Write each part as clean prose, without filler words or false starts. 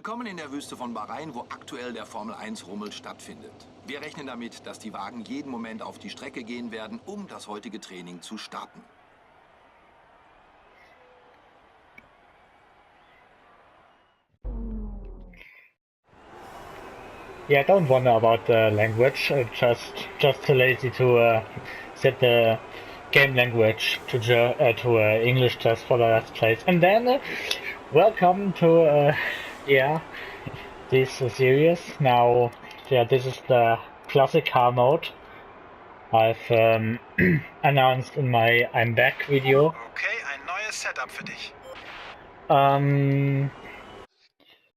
Willkommen in der Wüste von Bahrain, wo aktuell der Formel-1-Rummel stattfindet. Wir rechnen damit, dass die Wagen jeden Moment auf die Strecke gehen werden, um das heutige Training zu starten. Yeah, I don't wonder about the language. Just too lazy to set the game language to English just for the last place. And then welcome to this series. Now, yeah, this is the classic car mode I've announced in my I'm Back video. Okay, ein neues Setup für dich.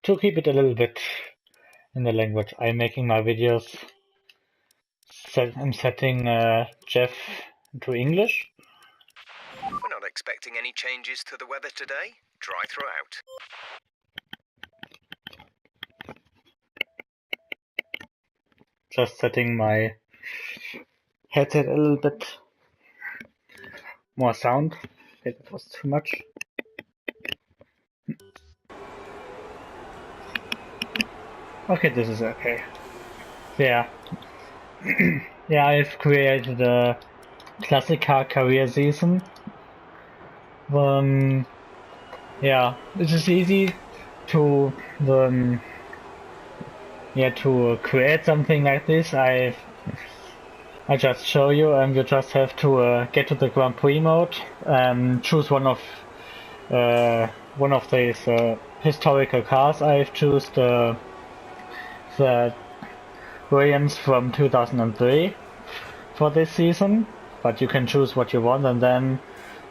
To keep it a little bit in the language I'm making my videos, I'm setting Jeff to English. We're not expecting any changes to the weather today. Dry throughout. Just setting my headset a little bit more sound. That was too much. Okay, this is okay. Yeah. Yeah, I've created a classic car career season. Yeah, it is easy to to create something like this. I just show you, and you just have to get to the Grand Prix mode and choose one of these historical cars. I've choose the Williams from 2003 for this season, but you can choose what you want and then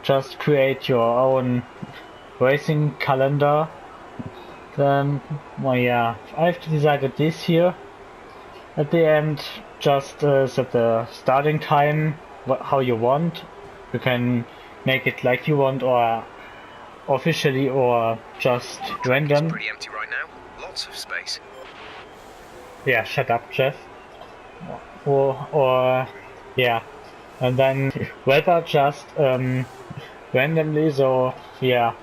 just create your own racing calendar. Then, well, yeah, I've decided this here. At the end, just set the starting time, how you want. You can make it like you want, or officially, or just random. It's pretty empty right now. Lots of space. Yeah, shut up, Jeff. Or yeah, and then weather just randomly. So yeah,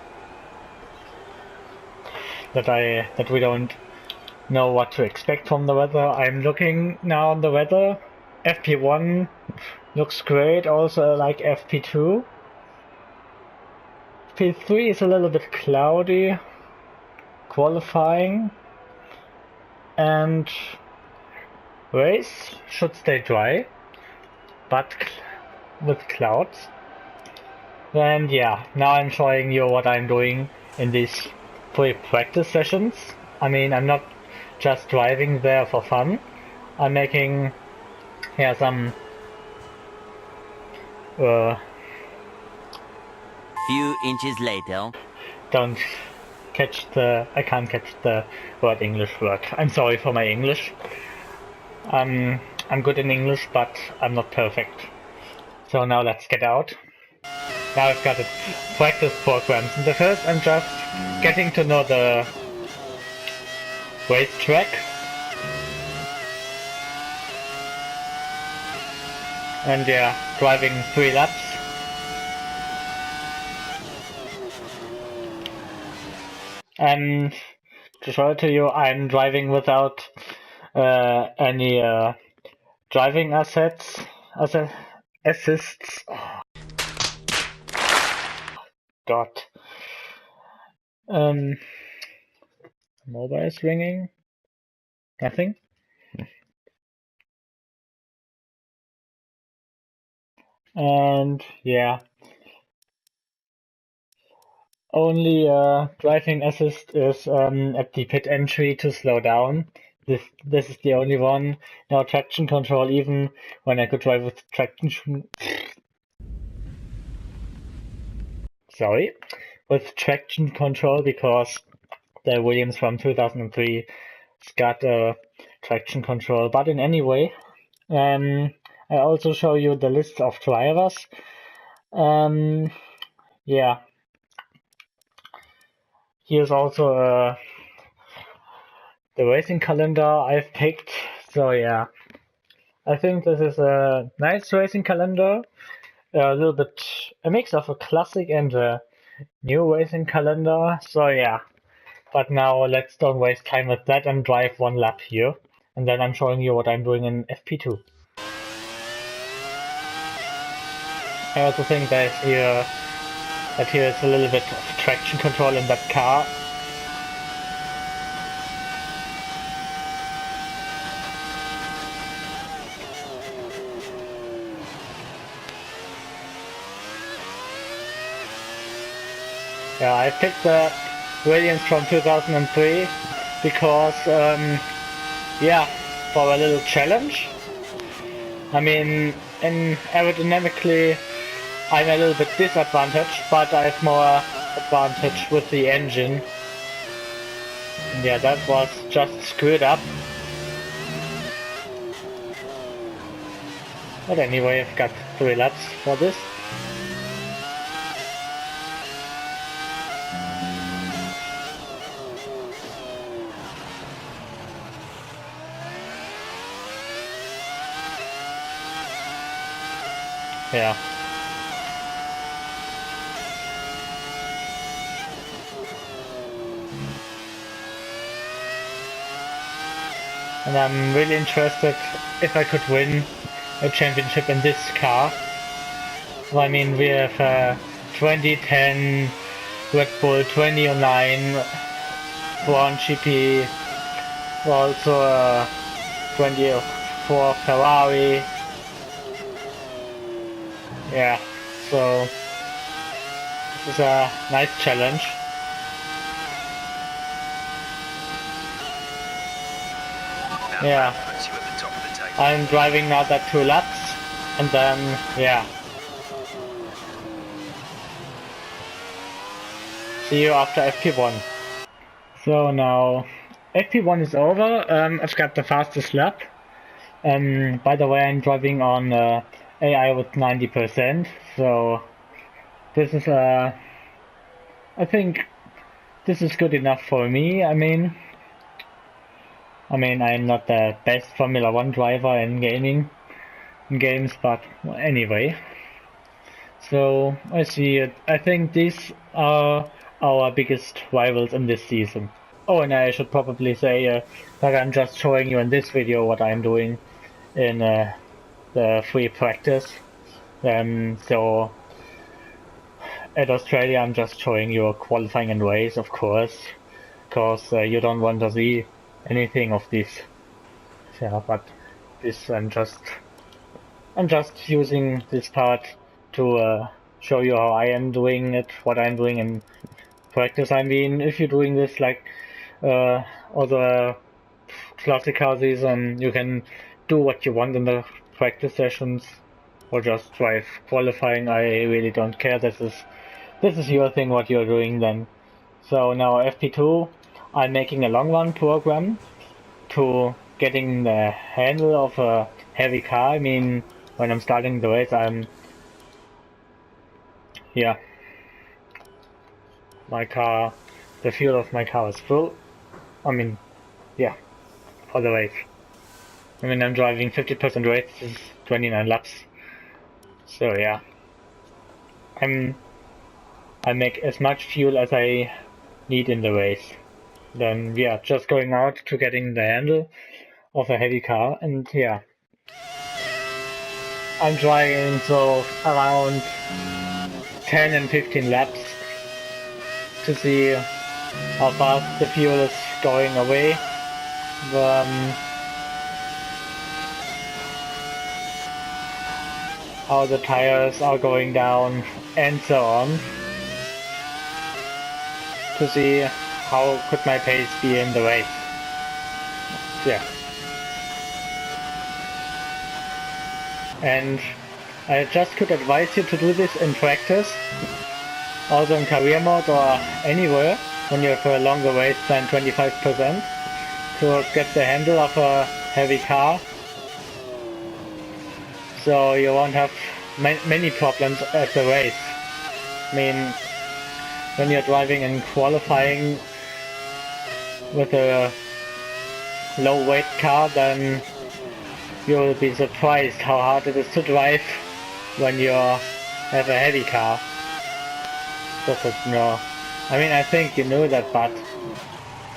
that we don't know what to expect from the weather. I'm looking now on the weather. FP1 looks great, also like FP2. FP3 is a little bit cloudy, qualifying, and race should stay dry, but with clouds. And yeah, now I'm showing you what I'm doing in these pre-practice sessions. I mean, I'm not just driving there for fun. I'm making some few inches later. Don't catch the I can't catch the word English word. I'm sorry for my English. I'm good in English, but I'm not perfect. So now let's get out. Now I've got a practice programs. In the first, I'm just getting to know the racetrack. And yeah, driving 3 laps. And to show it to you, I'm driving without any driving assists. Oh. God. Mobile is ringing. Nothing. And yeah, only driving assist is at the pit entry to slow down. This is the only one. No traction control, even when I could drive with traction. Sorry, with traction control, because the Williams from 2003 got traction control. But in any way, I also show you the list of drivers. Yeah. Here's also the racing calendar I've picked. So yeah, I think this is a nice racing calendar. A little bit a mix of a classic and a new racing calendar. So yeah, But now let's don't waste time with that and drive one lap here. And then I'm showing you what I'm doing in FP2. I also think that here is a little bit of traction control in that car. Yeah, I picked the Williams from 2003 because, yeah, for a little challenge. I mean, aerodynamically, I'm a little bit disadvantaged, but I have more advantage with the engine. And yeah, that was just screwed up. But anyway, I've got 3 laps for this. Yeah. And I'm really interested if I could win a championship in this car. Well, I mean, we have a 2010 Red Bull 2009 Brown GP, also a 24 Ferrari. Yeah, so this is a nice challenge. Yeah, I'm driving now that 2 laps, and then, yeah. See you after FP1. So now, FP1 is over, I've got the fastest lap. By the way, I'm driving on AI with 90%, so this is I think this is good enough for me. I mean, I'm not the best Formula 1 driver in games, but anyway. So I see it. I think these are our biggest rivals in this season. Oh, and I should probably say that I'm just showing you in this video what I'm doing in the free practice. So at Australia I'm just showing you qualifying and race, of course, because you don't want to see anything of this. Yeah, but this I'm just using this part to show you how I am doing it, what I'm doing in practice. I mean, if you're doing this like other classic car season, you can do what you want in the practice sessions or just drive qualifying. I really don't care. This is your thing, what you're doing then. So now FP2, I'm making a long run program to getting the handle of a heavy car. I mean, when I'm starting the race, my car, the fuel of my car is full. I mean, yeah, for the race. I mean, I'm driving 50% race, this is 29 laps. So yeah, I make as much fuel as I need in the race. Then yeah, just going out to getting the handle of a heavy car, and yeah, I'm driving so around 10 and 15 laps to see how fast the fuel is going away. How the tires are going down and so on, to see how could my pace be in the race. Yeah. And I just could advise you to do this in practice, also in career mode or anywhere, when you have a longer race than 25%, to get the handle of a heavy car, so you won't have many problems at the race. I mean, when you're driving and qualifying with a low weight car, then you will be surprised how hard it is to drive when you have a heavy car. Does it know? I mean, I think you know that, but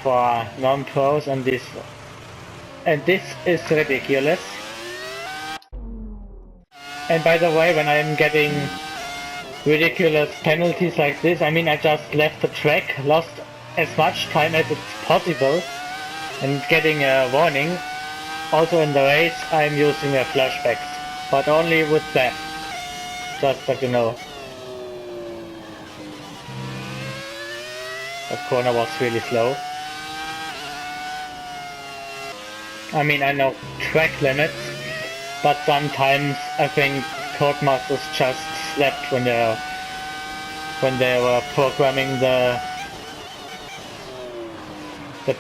for non-pros, and this is ridiculous. And by the way, when I'm getting ridiculous penalties like this, I mean I just left the track, lost as much time as it's possible, and getting a warning. Also in the race I'm using a flashbacks, but only with that, just that you know. That corner was really slow. I mean I know track limits, but sometimes I think Codemasters just slept when they were programming the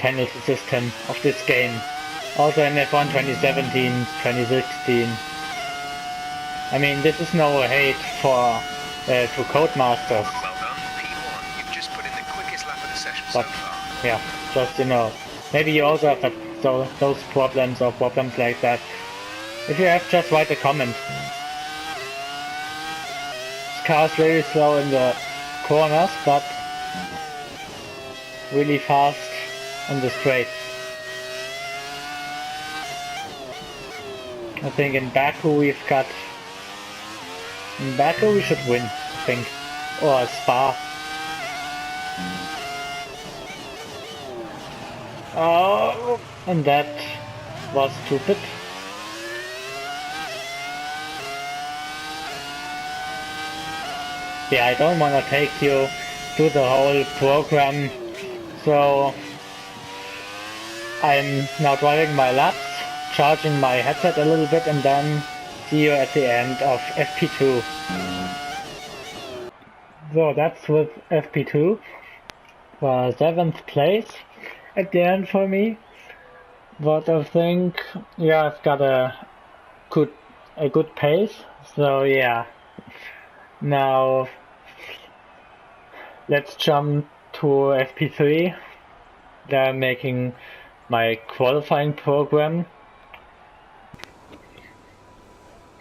penalty system of this game. Also in F1 2017, 2016. I mean, this is no hate to Codemasters. Well done, P1. You've just put in the quickest lap of the session so But far. yeah, just you know, maybe you also have those problems or problems like that. If you have, just write a comment. This car is really slow in the corners, but really fast on the straights. I think in Baku we should win, I think. Or Spa. Oh, and that was stupid. Yeah, I don't wanna take you through the whole program, so I'm now driving my laps, charging my headset a little bit, and then see you at the end of FP2. So that's with FP2 for 7th place at the end for me. But I think, yeah, I've got a good pace. So yeah, now let's jump to FP3. They're making my qualifying program.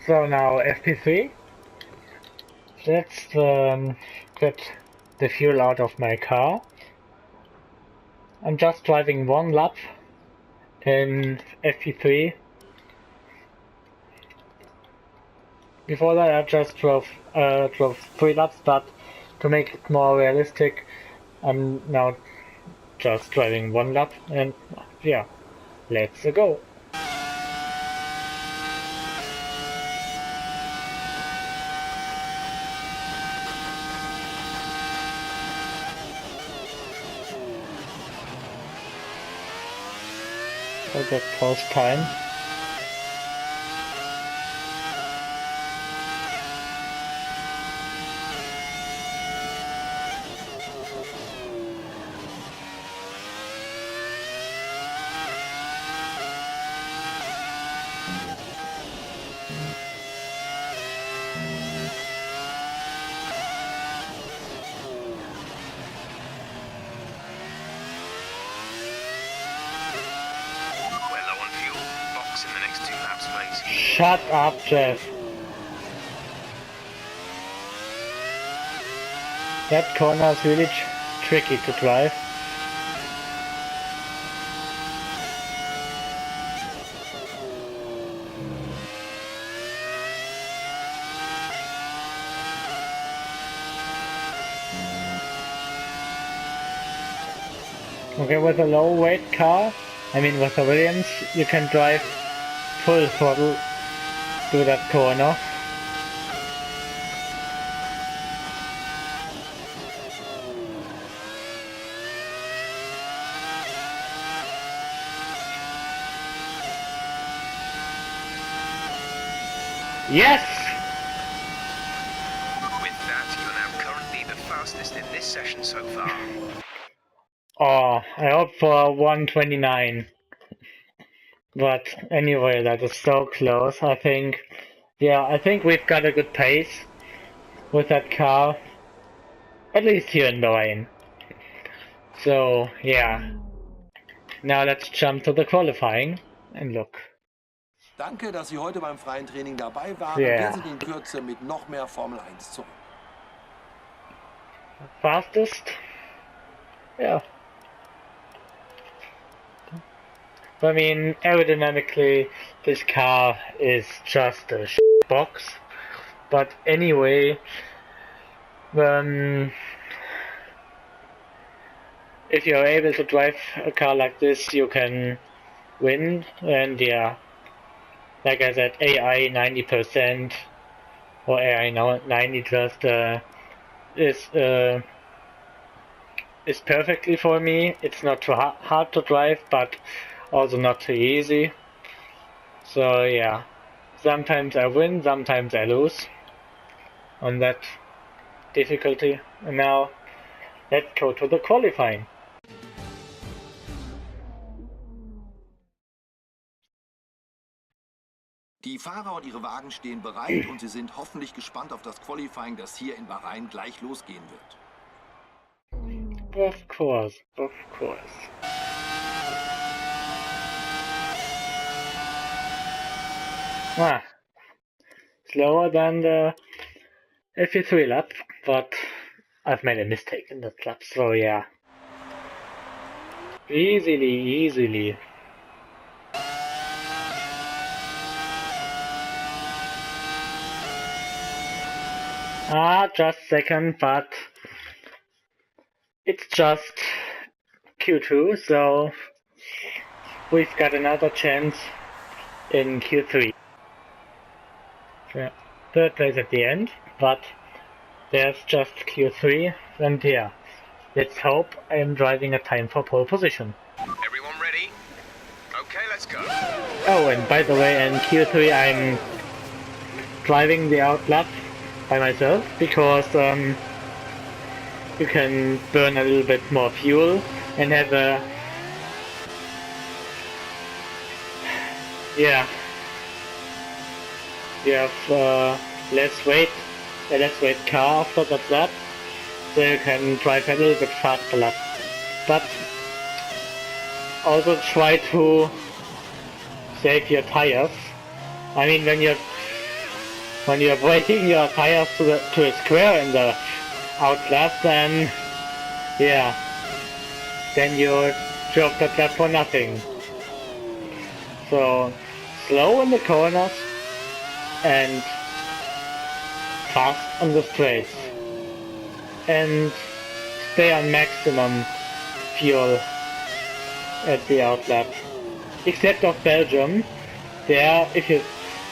So now FP3. Let's get the fuel out of my car. I'm just driving one lap in FP3. Before that I just drove 3 laps, but to make it more realistic, I'm now just driving 1 lap, and yeah, let's go. So that pause time. Shut up, Jeff. That corner is really tricky to drive. Okay, with a low weight car, I mean with the Williams, you can drive full throttle through that corner. Yes! With that, you're now currently the fastest in this session so far. Oh, I hope for 129. But anyway, that is so close. I think we've got a good pace with that car. At least here in Bahrain. So, yeah. Now let's jump to the qualifying and look. Danke, dass Sie heute beim freien Training dabei waren. Yeah. Wir sind in Kürze mit noch mehr Formel 1 zurück. Fastest? Yeah. I mean, aerodynamically, this car is just a box. But anyway, if you're able to drive a car like this, you can win. And yeah, like I said, AI 90% or AI 90 just is perfectly for me. It's not too hard to drive, but also not too easy. So yeah, sometimes I win, sometimes I lose on that difficulty. And now let's go to the qualifying. Die Fahrer und ihre Wagen stehen bereit und sie sind hoffentlich gespannt auf das Qualifying, das hier in Bahrain gleich losgehen wird. Of course, of course. Slower than the FP3 lap, but I've made a mistake in that lap, so yeah. Easily. Just second, but it's just Q2, so we've got another chance in Q3. Yeah. Third place at the end, but there's just Q3, and yeah, let's hope I'm driving a time for pole position. Everyone ready? Okay, let's go. Oh, and by the way, in Q3 I'm driving the outlap by myself, because you can burn a little bit more fuel and have a you have less weight car after that lap, so you can drive a little bit faster lap. But also try to save your tires. I mean, when you're braking your tires to a square in the outlap, then yeah, then you drove that lap for nothing. So slow in the corners and fast on the straights, and stay on maximum fuel at the outlap. Except of Belgium, there if you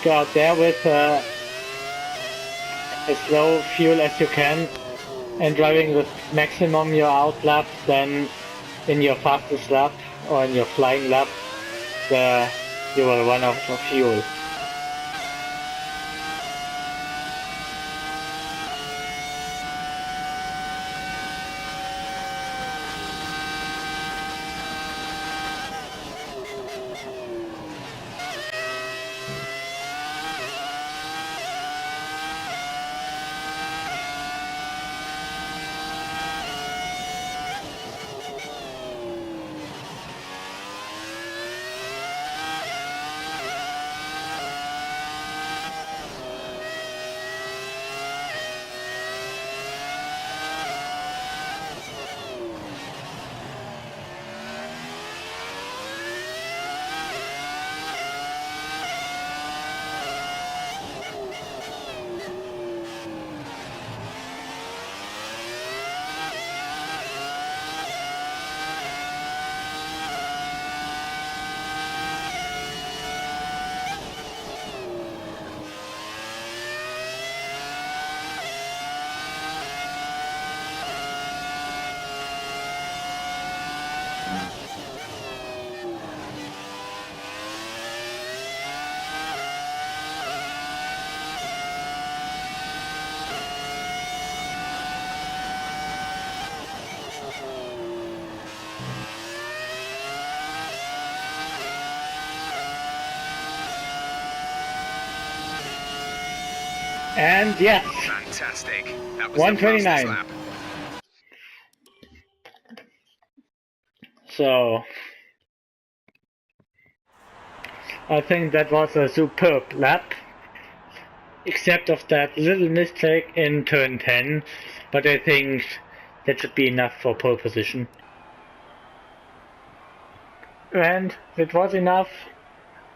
go out there with as low fuel as you can and driving with maximum your outlap, then in your fastest lap or in your flying lap, you will run out of fuel. And yes, Fantastic. That was 129. The fastest lap. So I think that was a superb lap, except of that little mistake in turn 10, but I think that should be enough for pole position. and it was enough.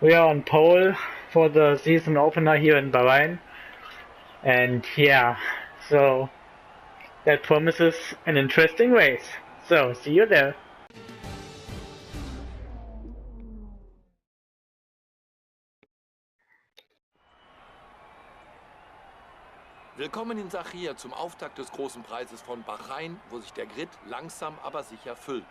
We are on pole for the season opener here in Bahrain. And yeah, so that promises an interesting race. So, see you there. Willkommen in Sachir zum Auftakt des großen Preises von Bahrain, wo sich der Grid langsam aber sicher füllt.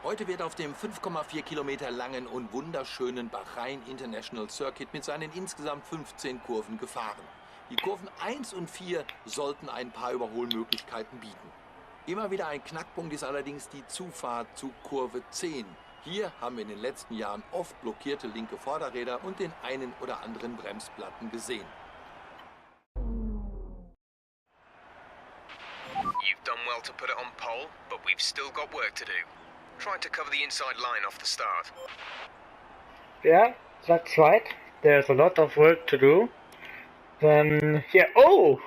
Heute wird auf dem 5,4 Kilometer langen und wunderschönen Bahrain International Circuit mit seinen insgesamt 15 Kurven gefahren. Die Kurven 1 und 4 sollten ein paar Überholmöglichkeiten bieten. Immer wieder ein Knackpunkt ist allerdings die Zufahrt zu Kurve 10. Hier haben wir in den letzten Jahren oft blockierte linke Vorderräder und den einen oder anderen Bremsplatten gesehen. You've done well to put it on pole, but we've still got work to do. Try to cover the inside line off the start. Yeah, that's right. There's a lot of work to do. Then here, oh,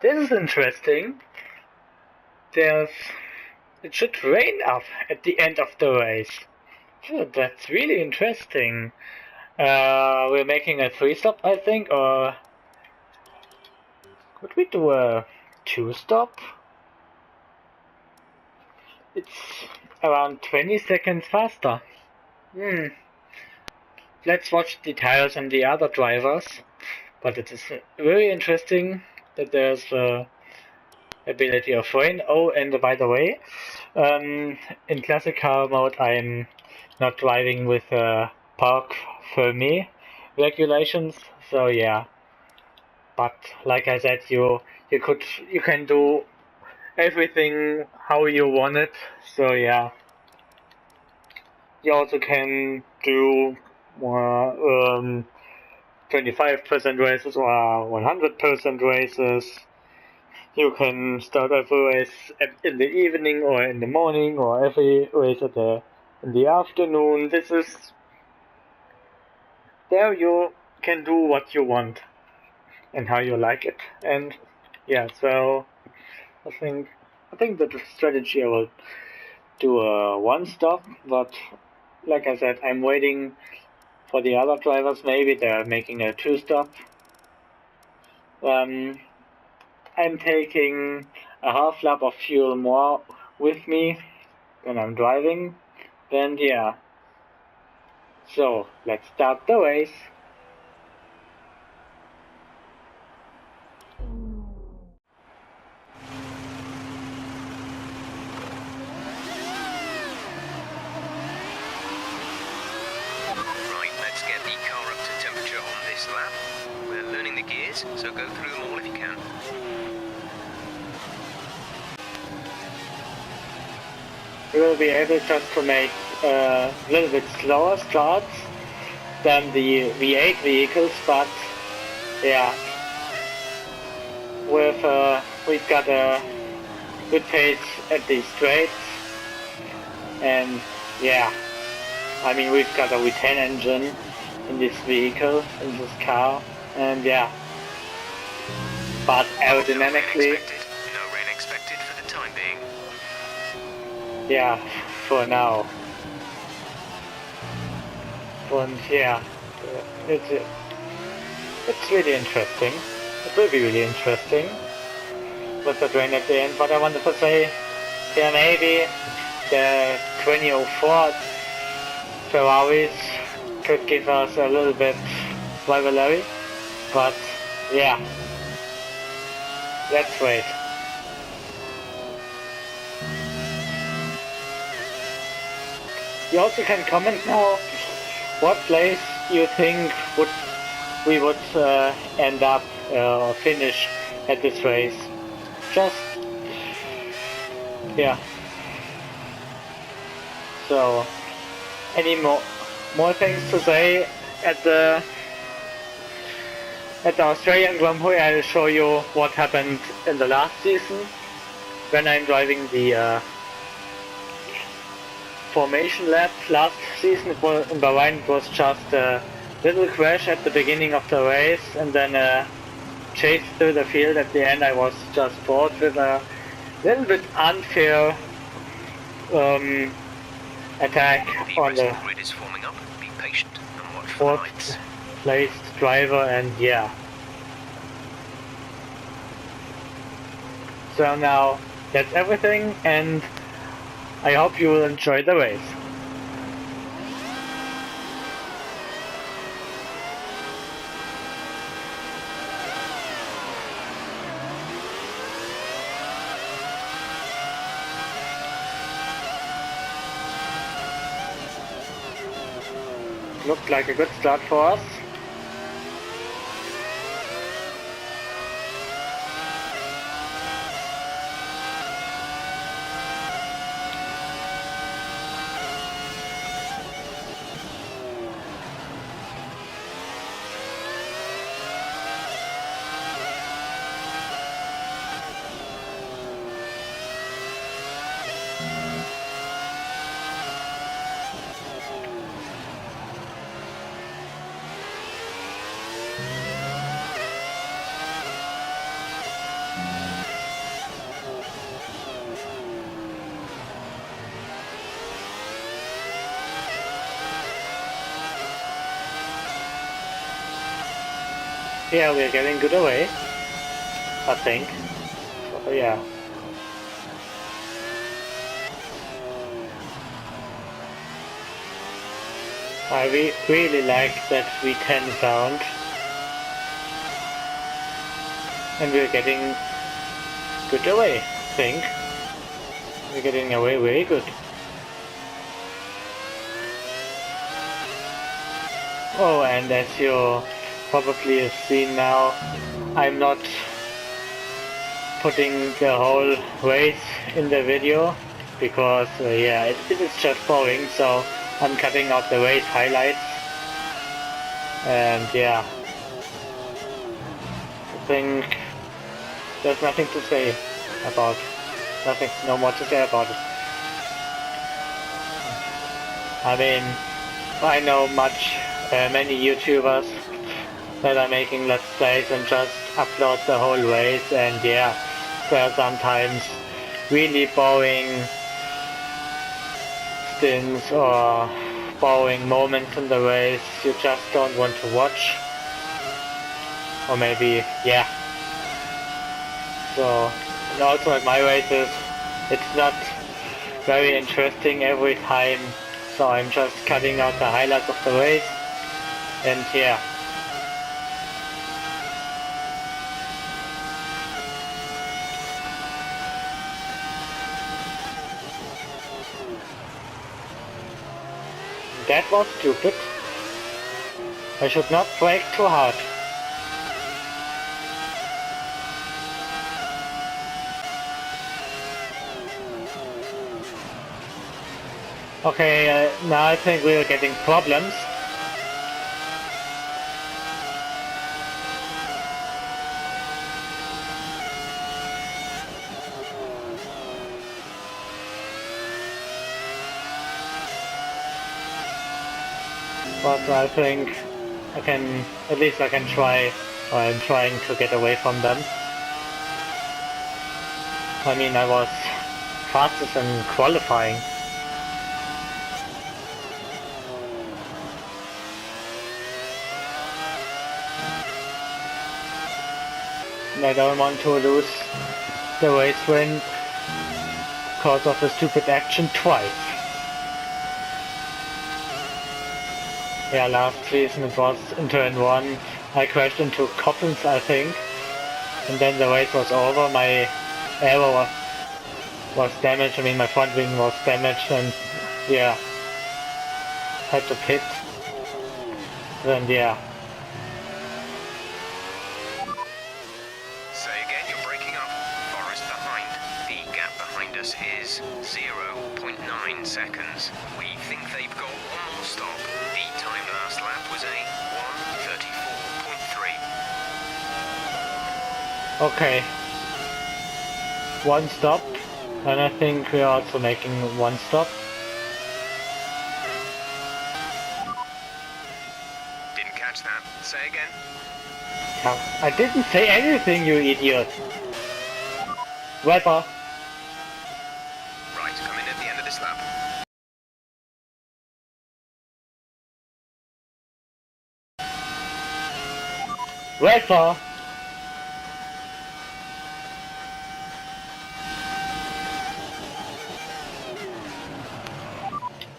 this is interesting. It should rain up at the end of the race. Oh, that's really interesting. We're making a 3-stop, I think, or could we do a 2-stop? It's around 20 seconds faster. Let's watch the tires and the other drivers. But it is very interesting that there's ability of rain. Oh, and by the way, in classic car mode I'm not driving with park fermé regulations, so yeah. But like I said, you can do everything how you want it, so yeah. You also can do 25% races or 100% races. You can start every race in the evening or in the morning, or every race in the afternoon. There you can do what you want and how you like it. And yeah, so I think that the strategy I will do a 1-stop, but like I said, I'm waiting for the other drivers. Maybe they're making a 2-stop. I'm taking a half lap of fuel more with me when I'm driving. Then yeah. So let's start the race. Right, let's get the car up to temperature on this lap. We're learning the gears, so go through them all if you can. We will be able just to make a little bit slower starts than the V8 vehicles, but yeah, we've got a good pace at the straights, and yeah, I mean we've got a V10 engine in this vehicle, in this car, and yeah, but aerodynamically, No rain expected for the time being. yeah, for now. And yeah, it's really interesting. It will be really interesting with the rain at the end. But I wanted to say, yeah, maybe the 2004 Ferraris could give us a little bit rivalry. But yeah, let's wait. You also can comment now what place you think we would end up or finish at this race. Just yeah. So any more things to say at the Australian Grand Prix? I'll show you what happened in the last season when I'm driving the formation lap. Last season in Bahrain it was just a little crash at the beginning of the race and then a chase through the field. At the end I was just fourth with a little bit unfair attack The on the racing grid is forming up. Be patient and watch for the fourth lights. placed driver, and yeah. So now that's everything, and I hope you will enjoy the race. Looked like a good start for us. Yeah, we're getting good away, I think. So, yeah. I really like that V10 sound. And we're getting good away, I think. We're getting away very good. Oh, and as you probably have seen now, I'm not putting the whole race in the video because yeah, it is just boring, so I'm cutting out the race highlights. And yeah, I think there's nothing to say about, no more to say about it. I mean, I know many YouTubers that are making let's plays and just upload the whole race, and yeah, there are sometimes really boring stints or boring moments in the race you just don't want to watch, or maybe yeah. So, and also at my races it's not very interesting every time, so I'm just cutting out the highlights of the race, and yeah. That was stupid. I should not brake too hard. Okay, now I think we're getting problems. But I think at least I can try, or I'm trying to get away from them. I mean, I was fastest in qualifying. And I don't want to lose the race win because of a stupid action twice. Yeah, last season it was in turn 1, I crashed into Coppens, I think, and then the race was over, my aero was damaged, I mean my front wing was damaged, and yeah, had to pit, and yeah. Say again, you're breaking up. Forest behind. The gap behind us is 0.9 seconds. We think they've got one more stop. The time last lap was a 1:34.3. Okay. One stop, and I think we are also making one stop. Didn't catch that. Say again. I didn't say anything, you idiot! Weather. Wetter.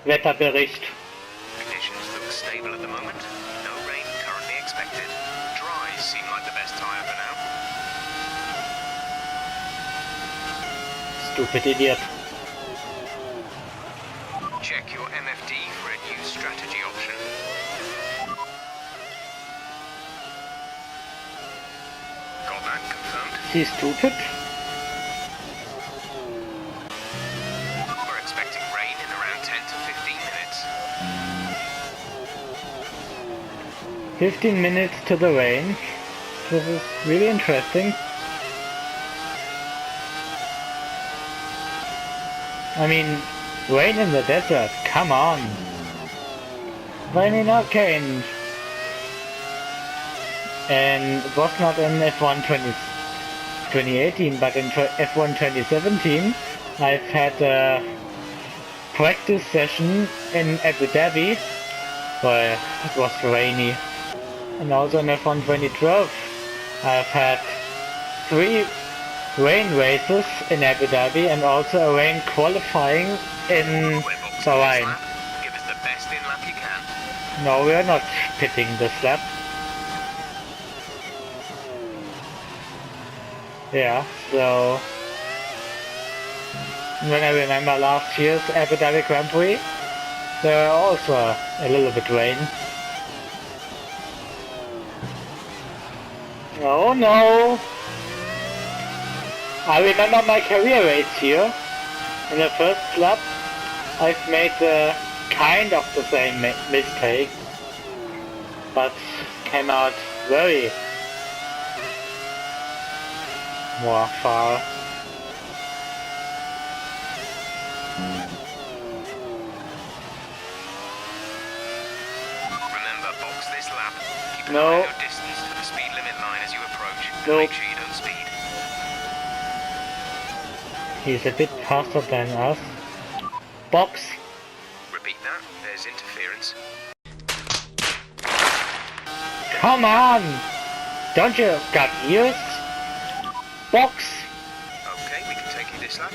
Wetterbericht. Conditions look stable at the moment. No rain currently expected. Dries seem like the best tyre for now. Stupid idiot. Check your MFD for a new strategy option. Got that confirmed? He's stupid. We're expecting rain in around 10 to 15 minutes. 15 minutes to the range. This is really interesting. I mean, rain in the desert, come on. Rain in Arcane. And it was not in F1 2018, but in F1 2017 I've had a practice session in Abu Dhabi where it was rainy. And also in F1 2012 I've had 3 rain races in Abu Dhabi and also a rain qualifying in Bahrain. Give us the best in lap you can. No, we are not pitting this lap. Yeah, so when I remember last year's Abu Dhabi Grand Prix, there were also a little bit rain. Oh no! I remember my career race here. In the first lap, I've made kind of the same mistake, but came out very more far. Remember, box this lap. Keep an No. eye on your distance to the speed limit line as you approach. Nope. Make sure you don't speed. He's a bit faster than us. Box! Repeat that. There's interference. Come on! Don't you got ears? Box! Okay, we can take you this lap.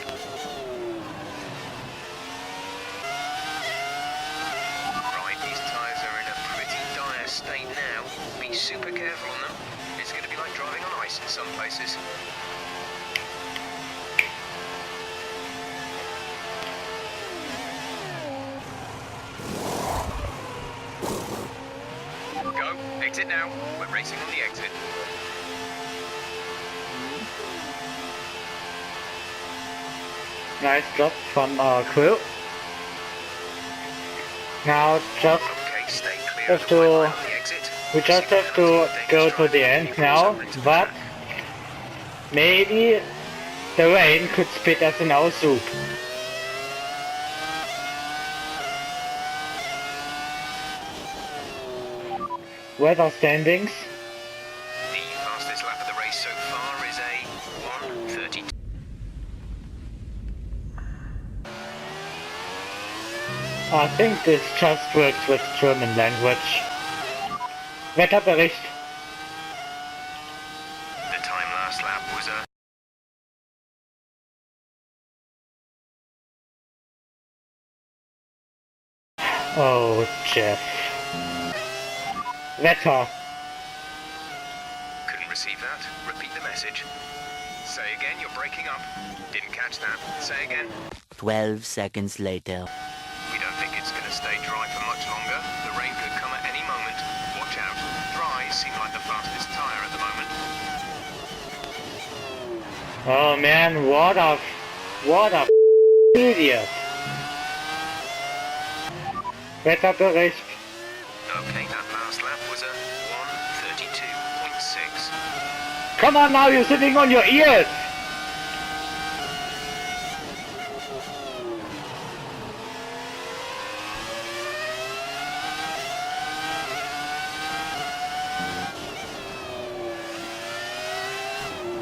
Right, these tyres are in a pretty dire state now. Be super careful on them. It's going to be like driving on ice in some places. Go, exit now. We're racing on the exit. Nice job from our crew. Now just Okay, stay clear have of the white line to, on the exit. we just have to go to the end now, but maybe the rain could spit us in our soup. Weather standings. The fastest lap of the race so far is a 1:32. I think this just works with German language. Wetterbericht. The time last lap was a Oh, Jeff. Wetter. Couldn't receive that. Repeat the message. Say again, you're breaking up. Didn't catch that. Say again. 12 seconds later. We don't think it's going to stay dry for much longer. The rain could come at any moment. Watch out. Dries seem like the fastest tyre at the moment. Oh man, what a idiot. Wetterbericht. Okay, that last lap was a 1:32.6. Come on now, you're sitting on your ears.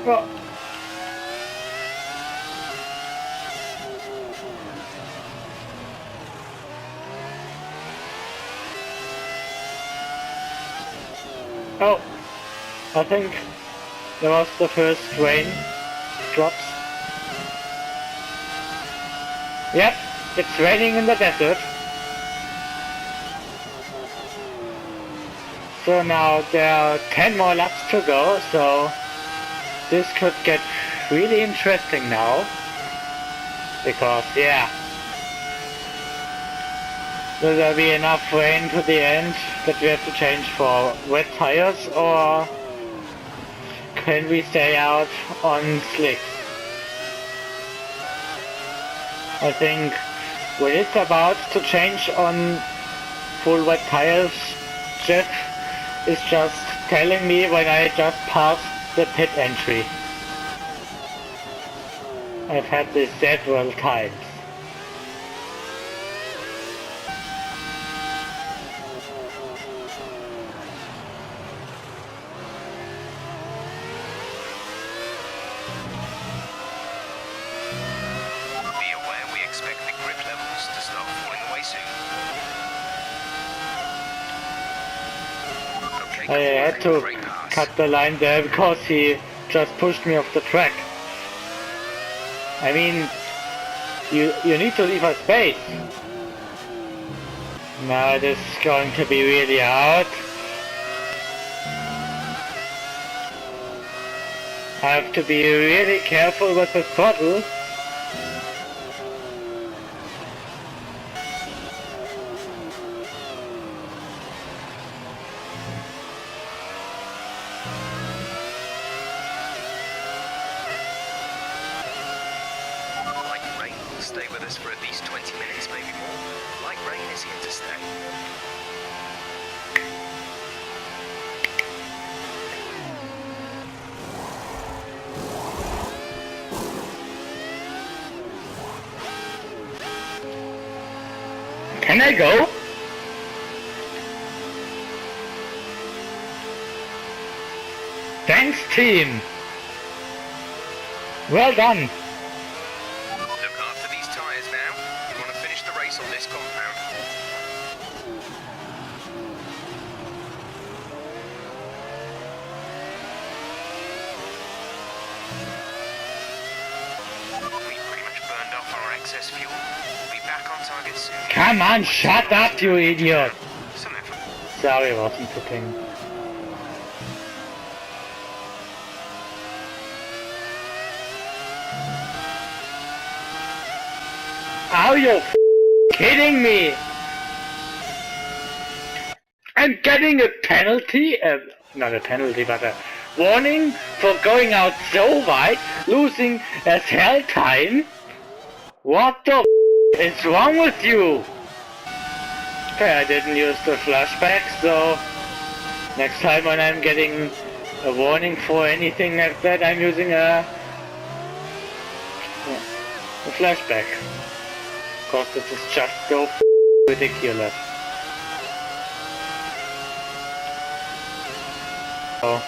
Oh. Oh. I think there was the first rain drops. Yep, it's raining in the desert. So now there are 10 more laps to go, so this could get really interesting now. Because, yeah, will there be enough rain to the end that we have to change for wet tires, or can we stay out on slicks? I think when it's about to change on full wet tires, Jeff is just telling me when I just passed the pit entry. I've had this several times. Be aware we expect the grip levels to start falling away soon. Okay, I had to great pass. cut the line there because he just pushed me off the track. I mean, you need to leave a space. Now this is going to be really hard. I have to be really careful with the throttle. Light rain will stay with us for at least 20 minutes, maybe more. Light rain is here to stay. Can I go? Thanks, team. Well done. Look after these tyres now. We want to finish the race on this compound. We pretty much burned off our excess fuel. We'll be back on target soon. Come on, shut up, you idiot. Some effort. Sorry, wasn't looking. Are you kidding me? I'm getting a penalty, not a penalty, but a warning for going out so wide, losing as hell time? What the is wrong with you? Okay, I didn't use the flashback, so next time when I'm getting a warning for anything like that, I'm using a flashback. Because this is just so ridiculous. So,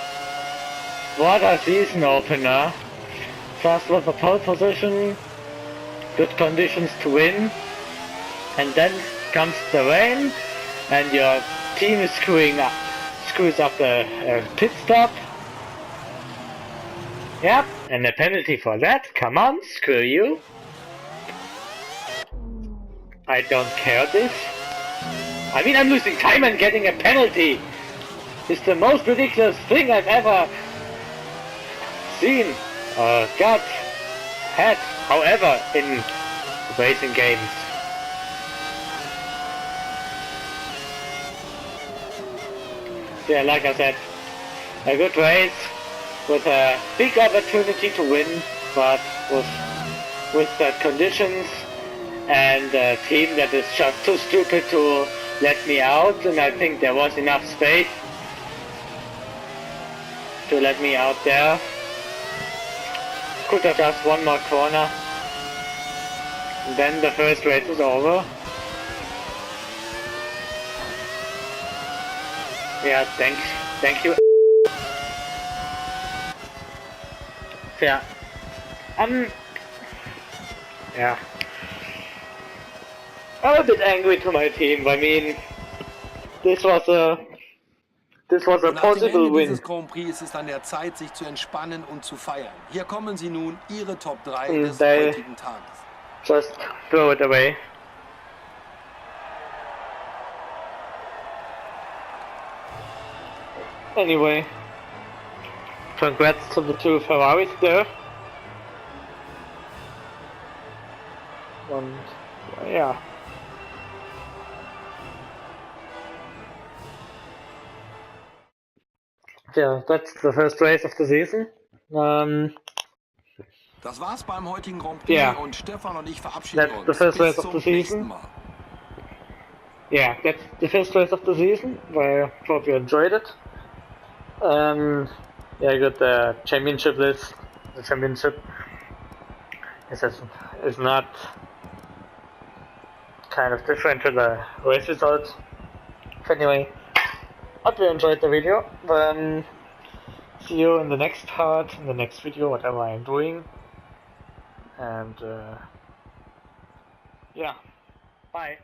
what a season opener. First with a pole position, good conditions to win, and then comes the rain, and your team is screws up a pit stop. Yep, and a penalty for that. Come on, screw you. I don't care this. I mean, I'm losing time and getting a penalty. It's the most ridiculous thing I've ever seen or had, however, in racing games. Yeah, like I said, a good race with a big opportunity to win, but with the conditions and a team that is just too stupid to let me out, and I think there was enough space to let me out there. Could have just one more corner, and then the first race is over. Yeah, thank you. Yeah. Yeah. I'm a bit angry to my team. I mean, this was a this was a Nach dem possible Ende win. dieses Grand Prix ist es an der Zeit, sich zu entspannen und zu feiern. Hier kommen sie nun, ihre Top 3 And des they heutigen Tages. just throw it away. Anyway, congrats to the two Ferraris there. And yeah. Yeah, that's the first race of the season. Das war's beim heutigen Grand Prix Yeah. und Stefan und ich verabschieden That's the uns. first Bis race of zum the nächsten season. Mal. Yeah, that's the first race of the season. I hope you enjoyed it. Yeah, I got the championship list. The championship is not kind of different to the race results. Anyway, hope you enjoyed the video. See you in the next part, in the next video, whatever I'm doing. And yeah, bye.